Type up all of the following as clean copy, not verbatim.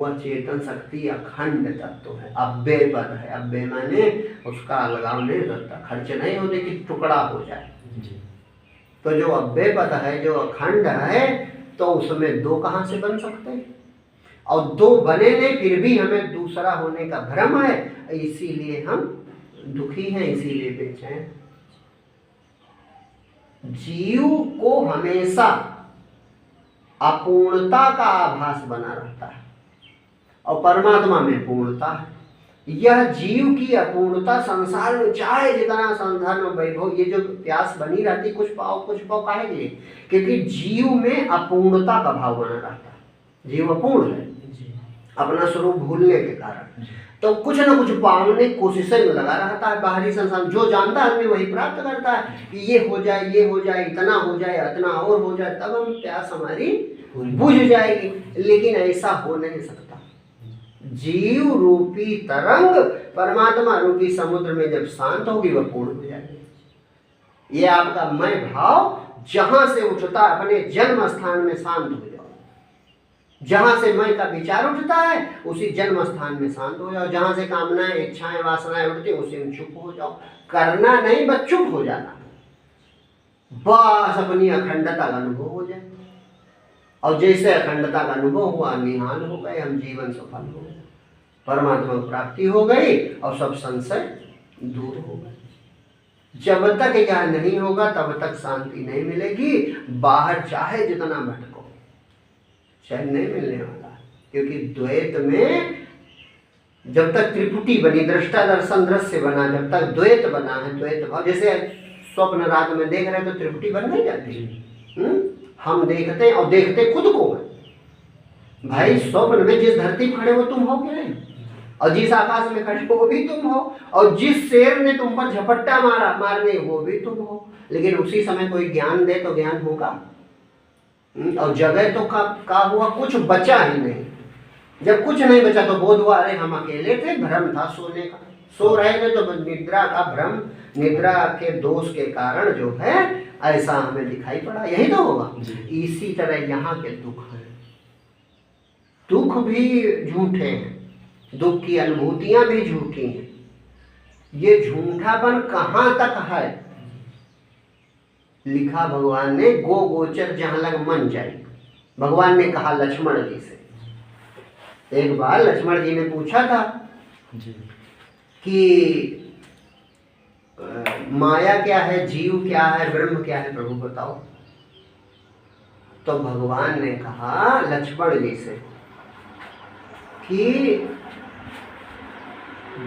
वह चेतन शक्ति अखंड तत्व है, अव्यय पद है। अव्यय माने उसका अलगाव नहीं रहता, खर्च नहीं होते कि टुकड़ा हो जाए। तो जो अव्यय पद है, जो अखंड है, तो उसमें दो कहाँ से बन सकते हैं? और दो बने नहीं, फिर भी हमें दूसरा होने का भ्रम है, इसीलिए हम दुखी हैं, इसीलिए बेचैन। जीव को हमेशा अपूर्णता का आभास बना रहता है और परमात्मा में पूर्णता है। यह जीव की अपूर्णता संसार में चाहे जितना संसार में वैभव, ये जो प्यास बनी रहती कुछ पाओ काहे लिए? क्योंकि जीव में अपूर्णता का भाव बना रहता है। जीव अपूर्ण है अपना स्वरूप भूलने के कारण, तो कुछ न कुछ पाने कोशिशें में लगा रहता है। बाहरी संसार जो जानता है आदमी वही प्राप्त करता है कि ये हो जाए, ये हो जाए, इतना हो जाए, इतना और हो जाए, तब हम प्यास हमारी बुझ जाएगी। लेकिन ऐसा हो नहीं सकता। जीव रूपी तरंग परमात्मा रूपी समुद्र में जब शांत होगी वह पूर्ण हो जाएगी। ये आपका मैं भाव जहां से उठता अपने जन्म स्थान में शांत हो जाओ। जहां से मैं का विचार उठता है उसी जन्म स्थान में शांत हो जाओ। जहां से कामनाएं, इच्छाएं, वासनाएं उठती उसी में चुप हो जाओ। करना नहीं बस चुप हो जाना, बस अपनी अखंडता का अनुभव हो जाए। और जैसे अखंडता का अनुभव हुआ, निहाल हो गए हम, जीवन सफल हो गए, परमात्मा की प्राप्ति हो गई और सब संशय दूर हो गए। जब तक यह नहीं होगा तब तक शांति नहीं मिलेगी। बाहर चाहे जितना भटको चैन नहीं मिलने वाला, क्योंकि द्वैत में जब तक त्रिपुटी बनी, दृष्टा दर्शन दृश्य बना, जब तक द्वैत बना है, द्वैत भाव, जैसे स्वप्न रात में देख रहे हैं तो त्रिपुटी बन नहीं जाती। हम देखते हैं और देखते खुद को है। भाई स्वप्न में जिस धरती पर खड़े हो तुम हो क्या नहीं, और जिस आकाश में खड़े हो वो भी तुम हो, और जिस शेर ने तुम पर झपट्टा मारने वो भी तुम हो। लेकिन उसी समय कोई ज्ञान दे तो ज्ञान होगा, और जगह तो का हुआ, कुछ बचा ही नहीं। जब कुछ नहीं बचा तो बोध हुआ अरे हम अकेले थे, भ्रम था सोने का, सो रहे थे तो निद्रा का भ्रम, निद्रा के दोष के कारण जो है ऐसा हमें दिखाई पड़ा। यही तो होगा। इसी तरह यहाँ के दुख है, दुख भी झूठे हैं, दुख की अनुभूतियां भी झूठी हैं। ये झूठापन कहाँ तक है? लिखा भगवान ने, गो गोचर जहां लग मन जाए। भगवान ने कहा लक्ष्मण जी से, एक बार लक्ष्मण जी ने पूछा था कि माया क्या है, जीव क्या है, ब्रह्म क्या है, प्रभु बताओ। तो भगवान ने कहा लक्ष्मण जी से कि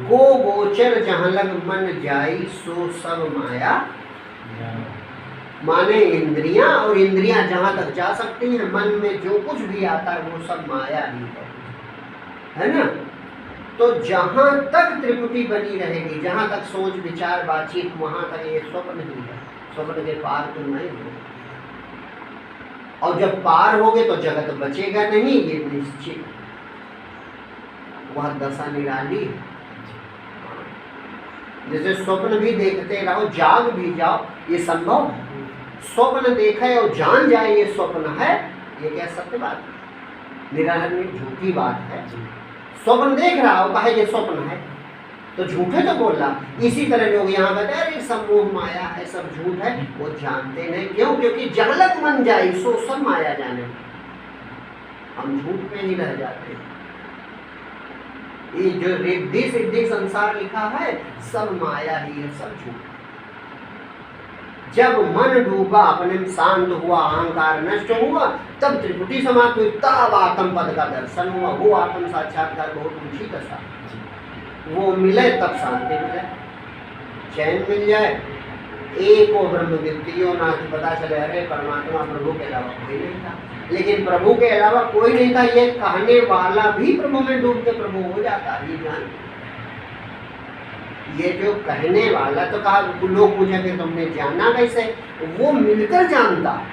गो गोचर जहां लग मन जाई सो सब माया। माने इंद्रियां, और इंद्रियां जहां तक जा सकती हैं, मन में जो कुछ भी आता है वो सब माया ही है ना। तो जहां तक त्रिपुटी बनी रहेगी, जहां तक सोच विचार बातचीत, वहां तक ये स्वप्न ही है। स्वप्न के पार तुम नहीं हो, और जब पार होगे तो जगत बचेगा नहीं, ये निश्चित। वह दशा निराली है। जैसे स्वप्न भी देखते रहो, जाग भी जाओ, ये संभव है। स्वप्न देखे और जान जाए ये स्वप्न है, ये क्या सत्य बात है? निराली झूठी बात है। स्वप्न देख रहा हो, कहे ये स्वप्न है तो झूठे तो बोल रहा। इसी तरह लोग यहाँ कहते हैं अरे सब मोह माया है, सब झूठ है, वो जानते नहीं। क्यों? क्योंकि जगलक मन जाए सो सब माया जाने, हम झूठ में ही रह जाते हैं। ये जो रिद्धि सिद्धि संसार लिखा है सब माया ही है, सब झूठ। जब मन डूबा, अपने में शांत हुआ, अहंकार नष्ट हुआ, तब त्रिपुटी समाप्त हुई, तब आत्म पद का दर्शन हुआ। वो आत्म साक्षात्कार बहुत ऊंची दशा, वो मिले तब शांति मिले, चैन मिल जाए। एक और ब्रह्म विद्यो ना पता चले अरे परमात्मा प्रभु के अलावा कोई नहीं था। लेकिन प्रभु के अलावा कोई नहीं था ये कहने वाला भी प्रभु में डूब के प्रभु हो जाता है। ये जो कहने वाला, तो कहा लोग पूछे कि तुमने जाना कैसे? वो मिलकर जानता है,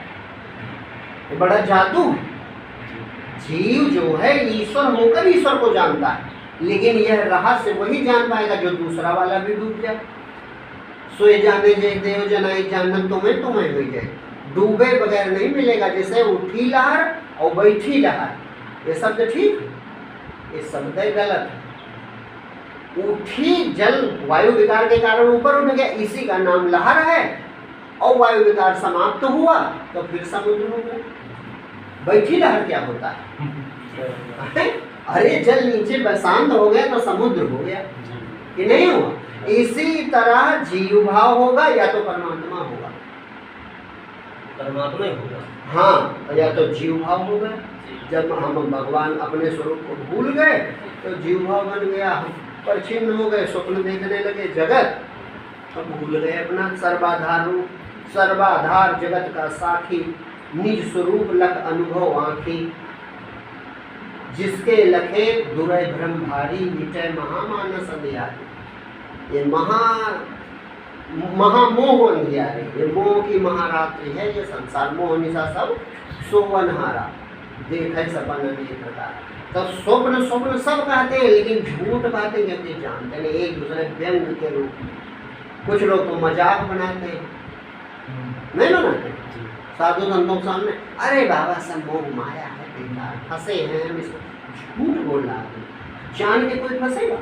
ये बड़ा जादू है। जीव जो है ईश्वर होकर ईश्वर को जानता है, लेकिन यह रहस्य वही जान पाएगा जो दूसरा वाला भी डूब जाए। सोए जाने जय देव जनाई जानन तुम्हें तुम्हें हो जाए, डूबे बगैर नहीं मिलेगा। जैसे उठी लहर और बैठी लहर, ये शब्द ठीक है। ये शब्द गलत है। उठी जल वायु विकार के कारण ऊपर उठ गया, इसी का नाम लहर है। और वायु विकार समाप्त हुआ तो फिर समुद्र हो गया। बैठी लहर क्या होता है? अरे जल नीचे शांत हो गया तो समुद्र हो गया कि नहीं हुआ? इसी तरह जीव भाव होगा या तो परमात्मा होगा, परमात्मा ही होगा। हाँ, या तो जीव भाव होगा। जब हम भगवान अपने स्वरूप को भूल गए तो जीव भाव बन गया, हम परिचिन्न हो गए, स्वप्न देखने लगे जगत, तो भूल गए अपना सर्वाधार रूप। सर्वाधार जगत का साखी, निज स्वरूप लख अनुभव आँखी, जिसके लखे दुरै भ्रम भारी, मिटे महामानस अंधियारी। ये महामोह अंधियारी, ये मोह की महारात्रि है ये संसार। मोह निशा सब सोवनहारा, देखे सपन अनेक प्रकार। तो स्वप्न सब कहते हैं, लेकिन झूठ कहते हैं कि जानते नहीं, एक दूसरे व्यंग के रूप में। कुछ लोग तो मजाक बनाते हैं, नहीं बनाते? साधु संतों के सामने, अरे बाबा सब मोह माया है, बेकार फंसे हैं हम इसको। झूठ बोल रहा है, जान के कोई फंसेगा?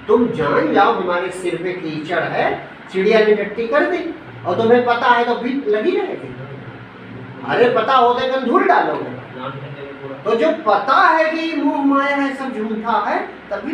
तुम जान जाओ हमारे सिर पे कीचड़ है, चिड़िया ने टट्टी कर दी, और तुम्हें पता है तो भी लगी रहेगी। अरे पता होते तो धूल डालोगे। तो जो पता है कि मोह माया है सब झूठा है, तभी